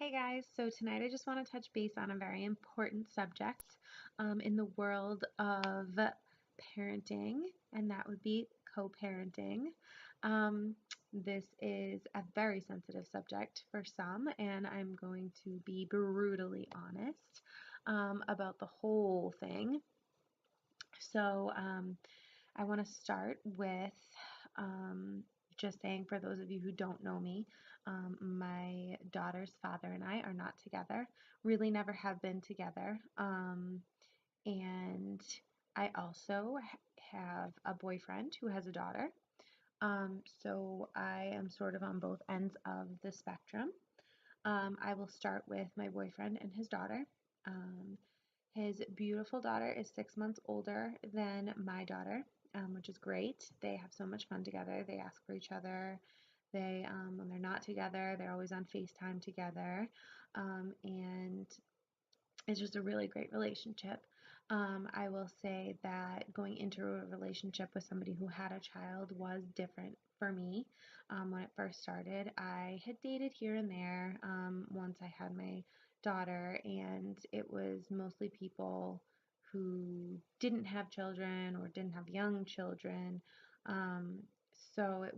Hey guys, so tonight I just want to touch base on a very important subject in the world of parenting, and that would be co parenting. This is a very sensitive subject for some, and I'm going to be brutally honest about the whole thing. So, I want to start with um, just saying, for those of you who don't know me, my daughter's father and I are not together, really never have been together. And I also have a boyfriend who has a daughter. So I am sort of on both ends of the spectrum. I will start with my boyfriend and his daughter. Um, his beautiful daughter is 6 months older than my daughter, which is great. They have so much fun together. They ask for each other. When they're not together, they're always on FaceTime together. And it's just a really great relationship. I will say that going into a relationship with somebody who had a child was different for me. When it first started, I had dated here and there once I had my daughter, and it was mostly people who didn't have children or didn't have young children. Um, so it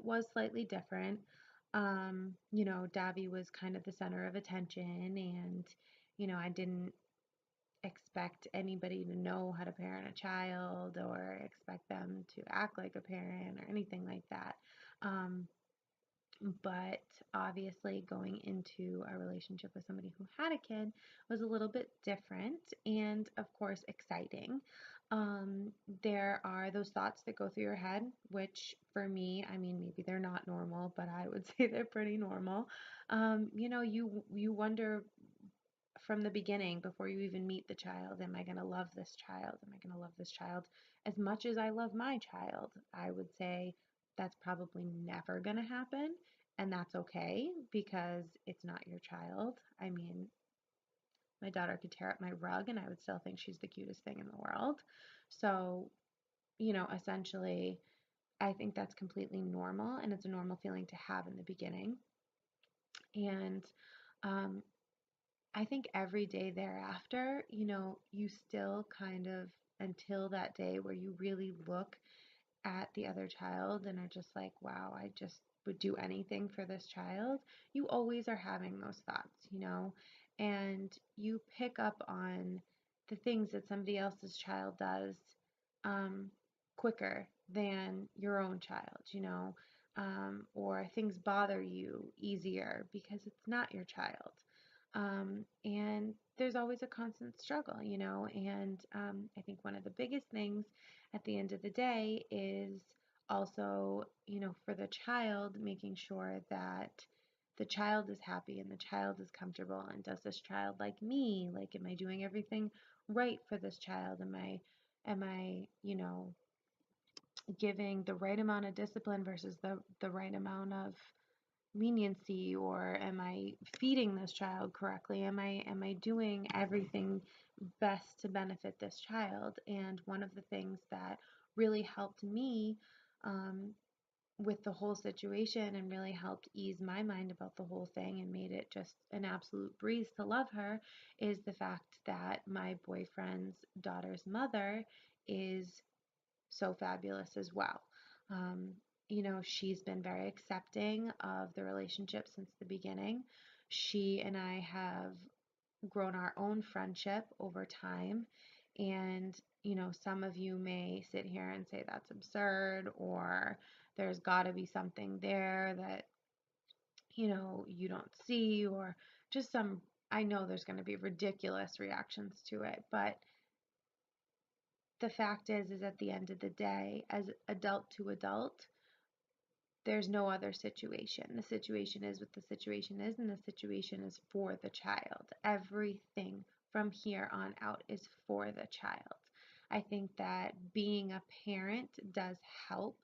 was slightly different. Davi was kind of the center of attention, and I didn't expect anybody to know how to parent a child or expect them to act like a parent or anything like that. Um, but obviously, going into a relationship with somebody who had a kid was a little bit different and, of course, exciting. Um, there are those thoughts that go through your head, which for me, I mean, maybe they're not normal, but I would say they're pretty normal. You wonder from the beginning, before you even meet the child, am I going to love this child? Am I going to love this child as much as I love my child? I would say that's probably never going to happen, and that's okay because it's not your child. I mean, my daughter could tear up my rug and I would still think she's the cutest thing in the world. So, essentially, I think that's completely normal, and it's a normal feeling to have in the beginning. And um, I think every day thereafter, you still kind of, until that day where you really look at the other child and are just like, wow, I just would do anything for this child. You always are having those thoughts, and you pick up on the things that somebody else's child does um, quicker than your own child, or things bother you easier because it's not your child. And there's always a constant struggle, and I think one of the biggest things at the end of the day is also, for the child, making sure that the child is happy and the child is comfortable. And does this child like me? Like, am I doing everything right for this child? Am I giving the right amount of discipline versus the right amount of leniency, or am I feeding this child correctly? Am I doing everything best to benefit this child? And one of the things that really helped me um, with the whole situation and really helped ease my mind about the whole thing and made it just an absolute breeze to love her is the fact that my boyfriend's daughter's mother is so fabulous as well. Um, she's been very accepting of the relationship since the beginning. She and I have grown our own friendship over time. And, some of you may sit here and say that's absurd, or there's got to be something there that, you don't see, or just I know there's going to be ridiculous reactions to it, but the fact is at the end of the day, as adult to adult, there's no other situation. The situation is what the situation is, and the situation is for the child. Everything from here on out is for the child. I think that being a parent does help.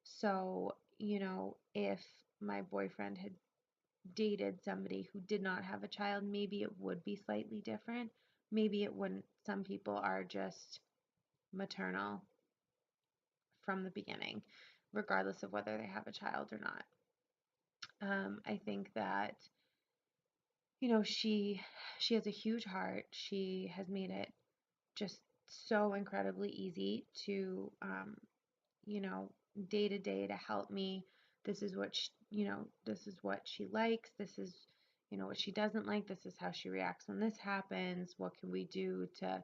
So, if my boyfriend had dated somebody who did not have a child, maybe it would be slightly different. Maybe it wouldn't. Some people are just maternal from the beginning, regardless of whether they have a child or not. I think that she has a huge heart. She has made it just so incredibly easy to you know, day to day to help me. This is what this is what she likes. This is, what she doesn't like. This is how she reacts when this happens. What can we do to,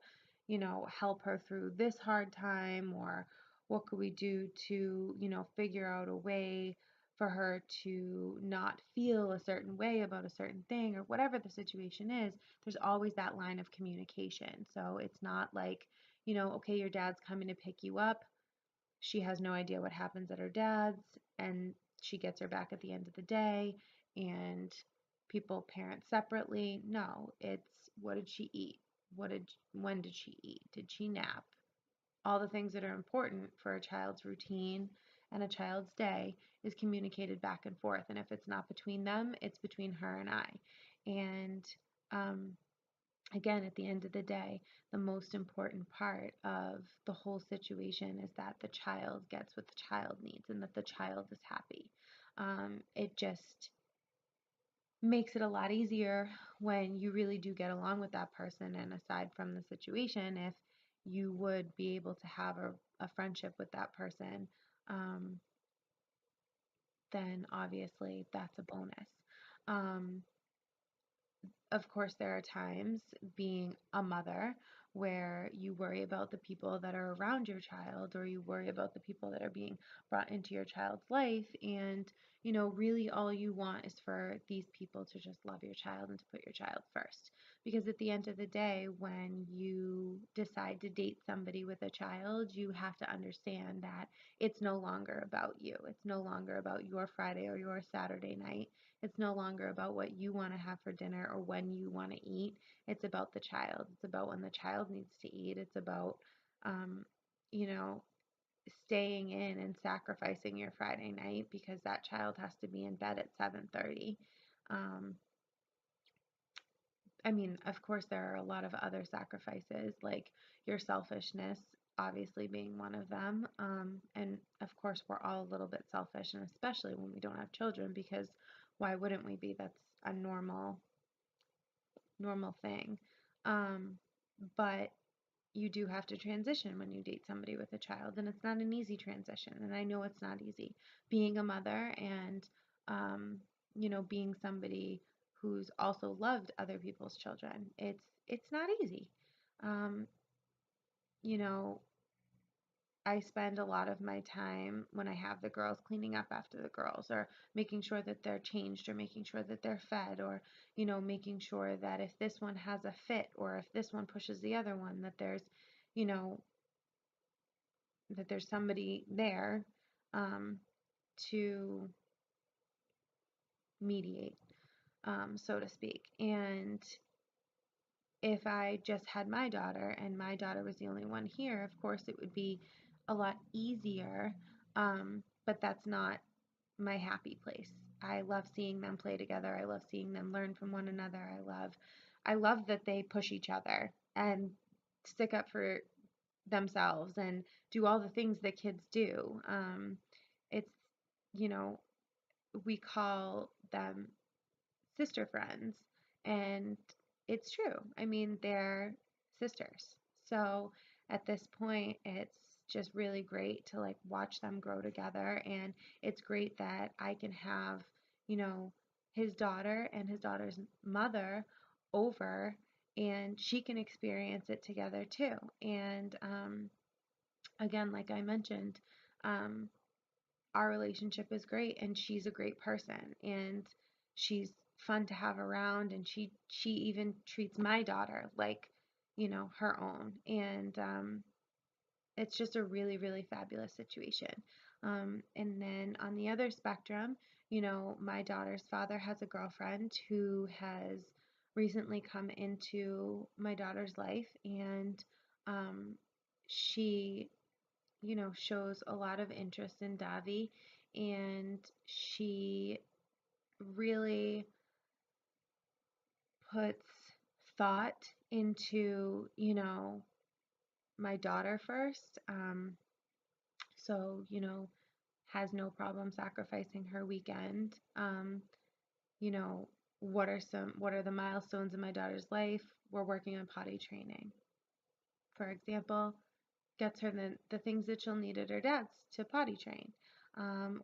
help her through this hard time? Or what could we do to, figure out a way for her to not feel a certain way about a certain thing or whatever the situation is. There's always that line of communication. So it's not like, okay, your dad's coming to pick you up, she has no idea what happens at her dad's, and she gets her back at the end of the day, and people parent separately. No, it's what did she eat? When did she eat? Did she nap? All the things that are important for a child's routine and a child's day is communicated back and forth. And if it's not between them, it's between her and I. And um, again, at the end of the day, the most important part of the whole situation is that the child gets what the child needs and that the child is happy. It just makes it a lot easier when you really do get along with that person. And aside from the situation, if you would be able to have a friendship with that person, um, then obviously that's a bonus. Um, of course, there are times being a mother where you worry about the people that are around your child, or you worry about the people that are being brought into your child's life. And, really all you want is for these people to just love your child and to put your child first. Because at the end of the day, when you decide to date somebody with a child, you have to understand that it's no longer about you. It's no longer about your Friday or your Saturday night. It's no longer about what you want to have for dinner or when you want to eat. It's about the child. It's about when the child needs to eat. It's about, um, you know, staying in and sacrificing your Friday night because that child has to be in bed at 7:30. Um, I mean, of course, there are a lot of other sacrifices, like your selfishness, obviously being one of them. And of course, we're all a little bit selfish, and especially when we don't have children, because why wouldn't we be? That's a normal thing. Um, but you do have to transition when you date somebody with a child, and it's not an easy transition. And I know it's not easy being a mother and, um, being somebody who's also loved other people's children. It's not easy. Um, you know, I spend a lot of my time when I have the girls cleaning up after the girls, or making sure that they're changed, or making sure that they're fed, or, making sure that if this one has a fit, or if this one pushes the other one, you know, that there's somebody there um, to mediate, so to speak. And if I just had my daughter and my daughter was the only one here, of course it would be a lot easier. But that's not my happy place. I love seeing them play together. I love seeing them learn from one another. I love that they push each other and stick up for themselves and do all the things that kids do. It's, you know, we call them sister friends, and it's true. I mean, they're sisters. So at this point, it's just really great to like watch them grow together, and it's great that I can have, you know, his daughter and his daughter's mother over, and she can experience it together too. And again, like I mentioned, um, our relationship is great, and she's a great person, and she's fun to have around, and she even treats my daughter like, her own. And it's just a really, really fabulous situation. And then on the other spectrum, my daughter's father has a girlfriend who has recently come into my daughter's life, and she shows a lot of interest in Davi, and she really puts thought into, my daughter first. So, has no problem sacrificing her weekend, you know, what are the milestones in my daughter's life? We're working on potty training, for example, gets her the things that she'll need at her dad's to potty train,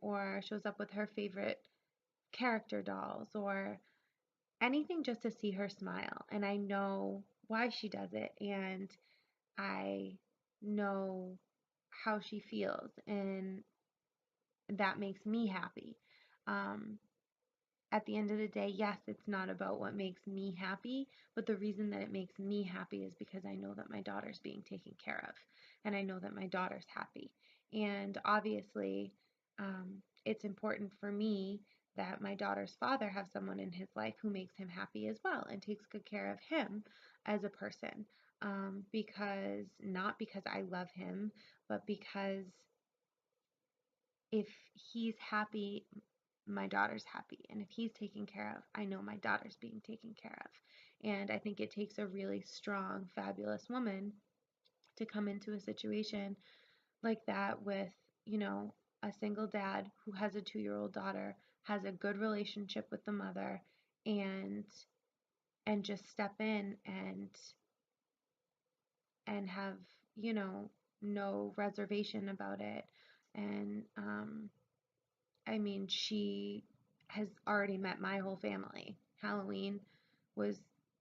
or shows up with her favorite character dolls, or anything just to see her smile. And I know why she does it, and I know how she feels, and that makes me happy. Um, at the end of the day, yes, it's not about what makes me happy, but the reason that it makes me happy is because I know that my daughter's being taken care of, and I know that my daughter's happy. And obviously, it's important for me that my daughter's father have someone in his life who makes him happy as well and takes good care of him as a person. Because not because I love him, but because if he's happy, my daughter's happy. And if he's taken care of, I know my daughter's being taken care of. And I think it takes a really strong, fabulous woman to come into a situation like that with, you know, a single dad who has a 2-year-old daughter, has a good relationship with the mother, and just step in and have, you know, no reservation about it. And I mean, she has already met my whole family. Halloween was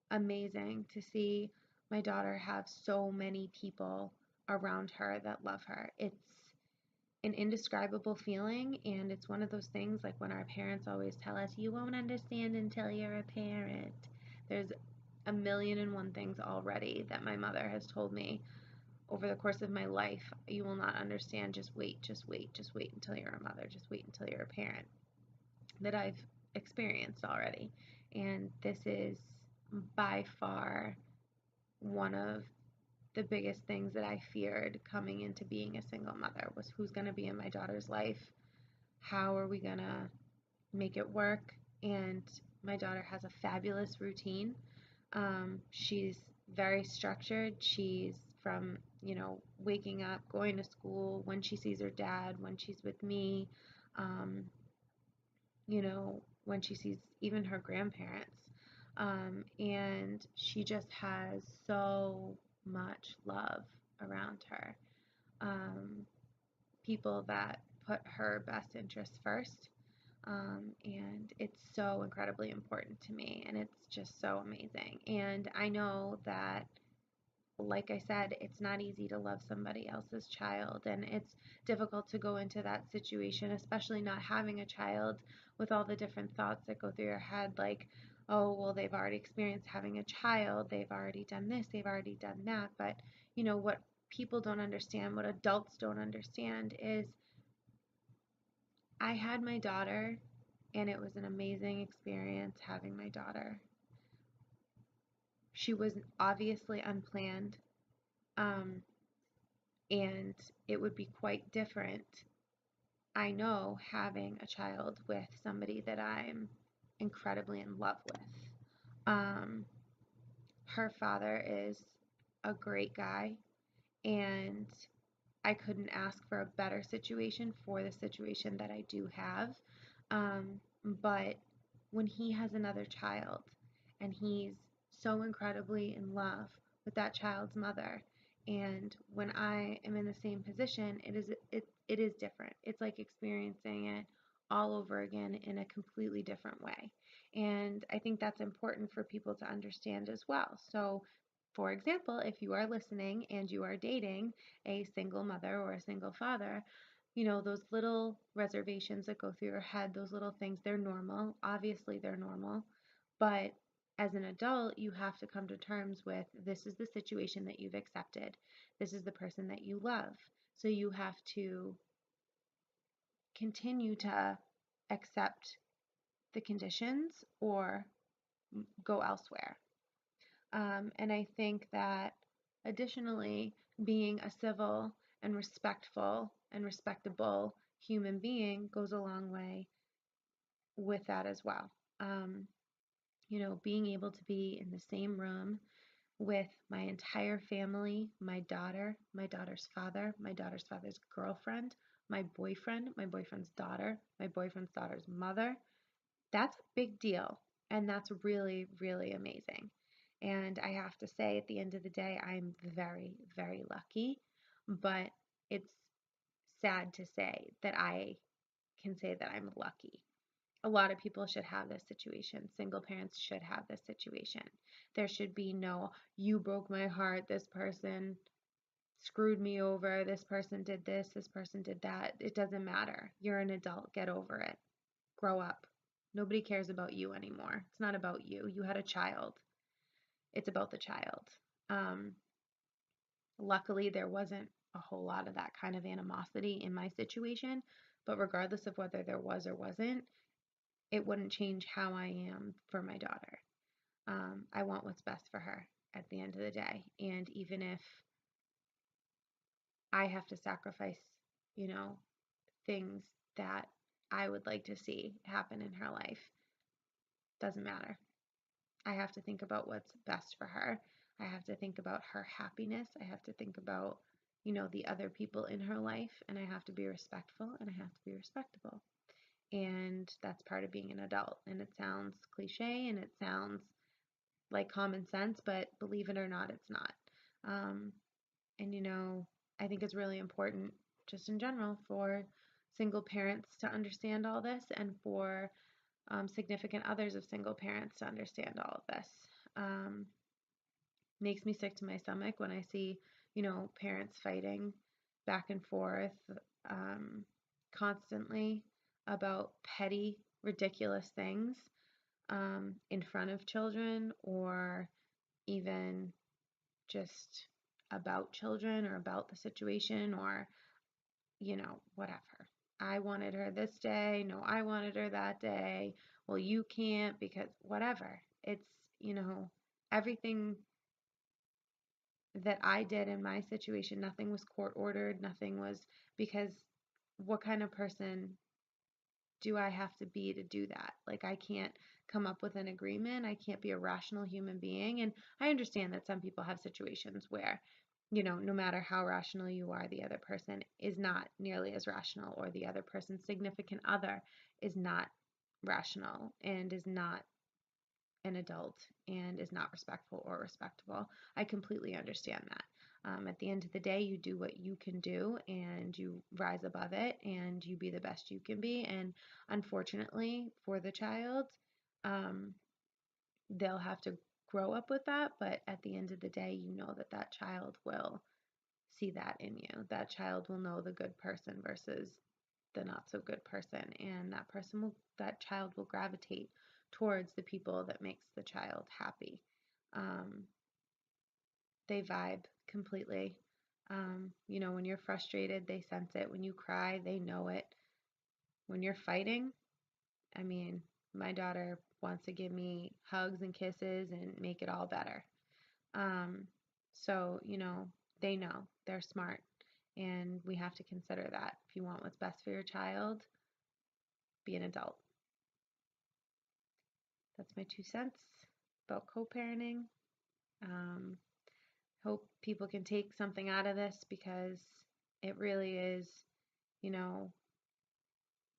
amazing to see my daughter have so many people around her that love her. It's an indescribable feeling, and it's one of those things like when our parents always tell us, you won't understand until you're a parent. There's a million and one things already that my mother has told me over the course of my life. You will not understand. Just wait, just wait, just wait until you're a mother. Just wait until you're a parent, that I've experienced already. And this is by far one of the biggest things that I feared coming into being a single mother was who's going to be in my daughter's life. How are we going to make it work? And my daughter has a fabulous routine. She's very structured. She's from, you know, waking up, going to school, when she sees her dad, when she's with me, um, you know, when she sees even her grandparents. And she just has so much love around her. Um, People that put her best interests first. And it's so incredibly important to me, and it's just so amazing. And I know that, like I said, it's not easy to love somebody else's child, and it's difficult to go into that situation, especially not having a child, with all the different thoughts that go through your head, like, oh, well, they've already experienced having a child, they've already done this, they've already done that. But, you know, what people don't understand, what adults don't understand, is I had my daughter, and it was an amazing experience having my daughter. She was obviously unplanned. Um, and it would be quite different, I know, having a child with somebody that I'm incredibly in love with. Um, Her father is a great guy, and I couldn't ask for a better situation for the situation that I do have. But when he has another child and he's so incredibly in love with that child's mother, and when I am in the same position, it is different. It's like experiencing it all over again in a completely different way. And I think that's important for people to understand as well. So, for example, if you are listening and you are dating a single mother or a single father, you know, those little reservations that go through your head, those little things, they're normal. Obviously, they're normal. But as an adult, you have to come to terms with, this is the situation that you've accepted. This is the person that you love. So you have to continue to accept the conditions or go elsewhere. And I think that additionally, being a civil and respectful and respectable human being goes a long way with that as well. Um, you know, being able to be in the same room with my entire family, my daughter, my daughter's father, my daughter's father's girlfriend, my boyfriend's daughter, my boyfriend's daughter's mother, that's a big deal. And that's really, really amazing. And I have to say, at the end of the day, I'm very, very lucky. But it's sad to say that I can say that I'm lucky. A lot of people should have this situation. Single parents should have this situation. There should be no, you broke my heart, this person screwed me over, this person did this person did that. It doesn't matter. You're an adult. Get over it. Grow up. Nobody cares about you anymore. It's not about you. You had a child. It's about the child. Um, Luckily, there wasn't a whole lot of that kind of animosity in my situation, but regardless of whether there was or wasn't, it wouldn't change how I am for my daughter. I want what's best for her at the end of the day. And even if I have to sacrifice, you know, things that I would like to see happen in her life, doesn't matter. I have to think about what's best for her. I have to think about her happiness. I have to think about, the other people in her life, and I have to be respectful and I have to be respectable. And that's part of being an adult. And it sounds cliche and it sounds like common sense, but believe it or not, it's not. Um, and, I think it's really important, just in general, for single parents to understand all this and for significant others of single parents to understand all of this. Um, Makes me sick to my stomach when I see, parents fighting back and forth um, constantly about petty, ridiculous things in front of children, or even just about children or about the situation, or, whatever. I wanted her this day. No, I wanted her that day. Well, you can't because whatever. It's, everything that I did in my situation, nothing was court ordered, nothing was because what kind of person do I have to be to do that? Like, I can't come up with an agreement. I can't be a rational human being. And I understand that some people have situations where, no matter how rational you are, the other person is not nearly as rational, or the other person's significant other is not rational and is not an adult and is not respectful or respectable. I completely understand that. At the end of the day, you do what you can do and you rise above it and you be the best you can be. And unfortunately for the child, um, they'll have to grow up with that. But at the end of the day, you know that that child will see that in you. That child will know the good person versus the not so good person, and that child will gravitate towards the people that makes the child happy. um, they vibe completely. When you're frustrated, they sense it. When you cry, they know it. When you're fighting, I mean, my daughter wants to give me hugs and kisses and make it all better. um, so they know, they're smart, and we have to consider that. If you want what's best for your child, be an adult. That's my 2 cents about co-parenting. Um, Hope people can take something out of this, because it really is, you know,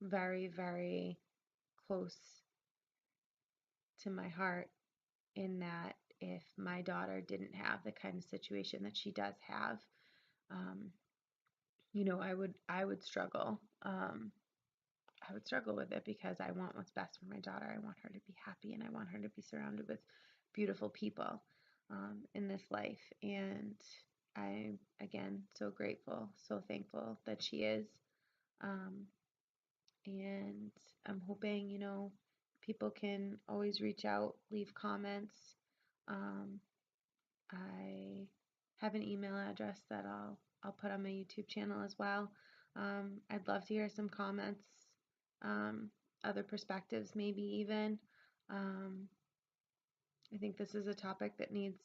very, very close to my heart, in that if my daughter didn't have the kind of situation that she does have, um, I would struggle. I would struggle with it, because I want what's best for my daughter. I want her to be happy, and I want her to be surrounded with beautiful people in this life. And I'm, again, so grateful, so thankful that she is. Um, and I'm hoping, people can always reach out, leave comments. Um, I have an email address that I'll put on my YouTube channel as well. I'd love to hear some comments, um, other perspectives, maybe even. Um, I think this is a topic that needs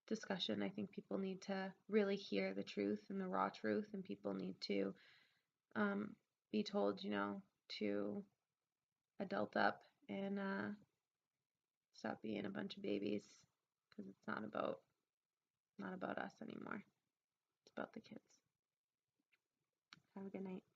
discussion. I think people need to really hear the truth and the raw truth, and people need to um, be told, to adult up and stop being a bunch of babies, because it's not about us anymore. It's about the kids. Have a good night.